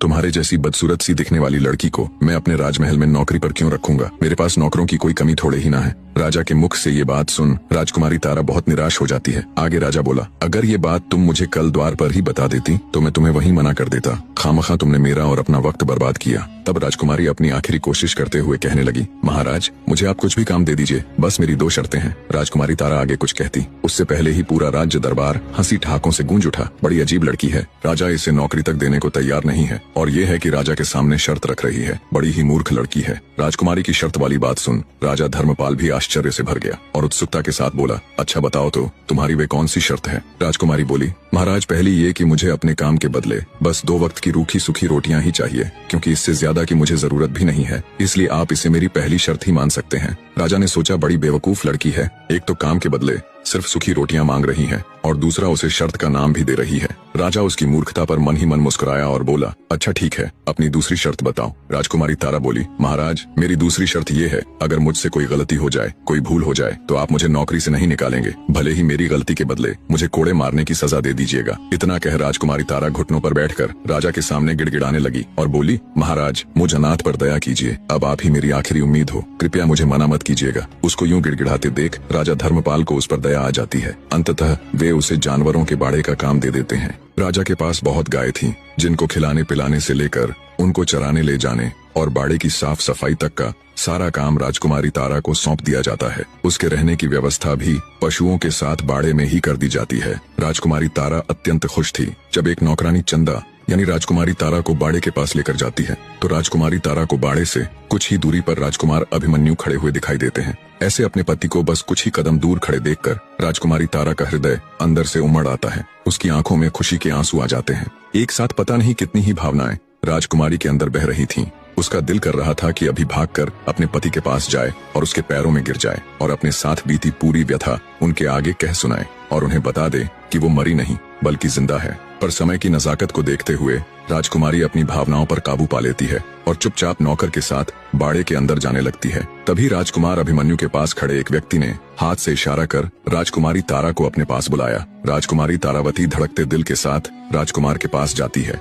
तुम्हारे जैसी बदसूरत सी दिखने वाली लड़की को मैं अपने राजमहल में नौकरी पर क्यों रखूंगा? मेरे पास नौकरों की कोई कमी थोड़े ही ना है। राजा के मुख से ये बात सुन राजकुमारी तारा बहुत निराश हो जाती है। आगे राजा बोला, अगर ये बात तुम मुझे कल द्वार पर ही बता देती तो मैं तुम्हें वहीं मना कर देता। खामखा तुमने मेरा और अपना वक्त बर्बाद किया। तब राजकुमारी अपनी आखिरी कोशिश करते हुए कहने लगी, महाराज मुझे आप कुछ भी काम दे दीजिए, बस मेरी 2 शर्तें हैं। राजकुमारी तारा आगे कुछ कहती, उससे पहले ही पूरा राज्य दरबार हंसी ठहाकों से गूंज उठा। बड़ी अजीब लड़की है, राजा इसे नौकरी तक देने को तैयार नहीं है और ये है कि राजा के सामने शर्त रख रही है। बड़ी ही मूर्ख लड़की है। राजकुमारी की शर्त वाली बात सुन राजा धर्मपाल भी आश्चर्य से भर गया और उत्सुकता के साथ बोला, अच्छा बताओ तो तुम्हारी वे कौन सी शर्त है? राजकुमारी बोली, महाराज पहली ये कि मुझे अपने काम के बदले बस 2 वक्त की रूखी सूखी रोटियां ही चाहिए, क्योंकि इससे ज्यादा की मुझे जरूरत भी नहीं है, इसलिए आप इसे मेरी पहली शर्त ही मान सकते हैं। राजा ने सोचा, बड़ी बेवकूफ लड़की है, एक तो काम के बदले सिर्फ सूखी रोटियां मांग रही है और दूसरा उसे शर्त का नाम भी दे रही है। राजा उसकी मूर्खता पर मन ही मन मुस्कुराया और बोला, अच्छा ठीक है, अपनी दूसरी शर्त बताओ। राजकुमारी तारा बोली, महाराज मेरी दूसरी शर्त ये है, अगर मुझसे कोई गलती हो जाए, कोई भूल हो जाए तो आप मुझे नौकरी से नहीं निकालेंगे, भले ही मेरी गलती के बदले मुझे कोड़े मारने की सजा दे दीजिएगा। इतना कह राजकुमारी तारा घुटनों पर बैठकर राजा के सामने गिड़गिड़ाने लगी और बोली, महाराज मुझ अनाथ पर दया कीजिए, अब आप ही मेरी आखिरी उम्मीद हो, कृपया मुझे मना मत कीजिएगा। उसको यूं गिड़गिड़ाते देख राजा धर्मपाल को उस पर दया आ जाती है। अंततः वे उसे जानवरों के बाड़े का काम दे देते हैं। राजा के पास बहुत गाय थीं, जिनको खिलाने पिलाने से लेकर उनको चराने ले जाने और बाड़े की साफ सफाई तक का सारा काम राजकुमारी तारा को सौंप दिया जाता है। उसके रहने की व्यवस्था भी पशुओं के साथ बाड़े में ही कर दी जाती है। राजकुमारी तारा अत्यंत खुश थी। जब एक नौकरानी चंदा यानी राजकुमारी तारा को बाड़े के पास लेकर जाती है तो राजकुमारी तारा को बाड़े से कुछ ही दूरी पर राजकुमार अभिमन्यु खड़े हुए दिखाई देते हैं। ऐसे अपने पति को बस कुछ ही कदम दूर खड़े देखकर राजकुमारी तारा का हृदय अंदर से उमड़ आता है। उसकी आंखों में खुशी के आंसू आ जाते हैं। एक साथ पता नहीं कितनी ही भावनाएं राजकुमारी के अंदर बह रही थीं। उसका दिल कर रहा था कि अभी भागकर अपने पति के पास जाए और उसके पैरों में गिर जाए और अपने साथ बीती पूरी व्यथा उनके आगे कह सुनाए और उन्हें बता दे कि वो मरी नहीं बल्कि जिंदा है। पर समय की नजाकत को देखते हुए राजकुमारी अपनी भावनाओं पर काबू पा लेती है और चुपचाप नौकर के साथ बाड़े के अंदर जाने लगती है। तभी राजकुमार अभिमन्यु के पास खड़े एक व्यक्ति ने हाथ से इशारा कर राजकुमारी तारा को अपने पास बुलाया। राजकुमारी तारावती धड़कते दिल के साथ राजकुमार के पास जाती है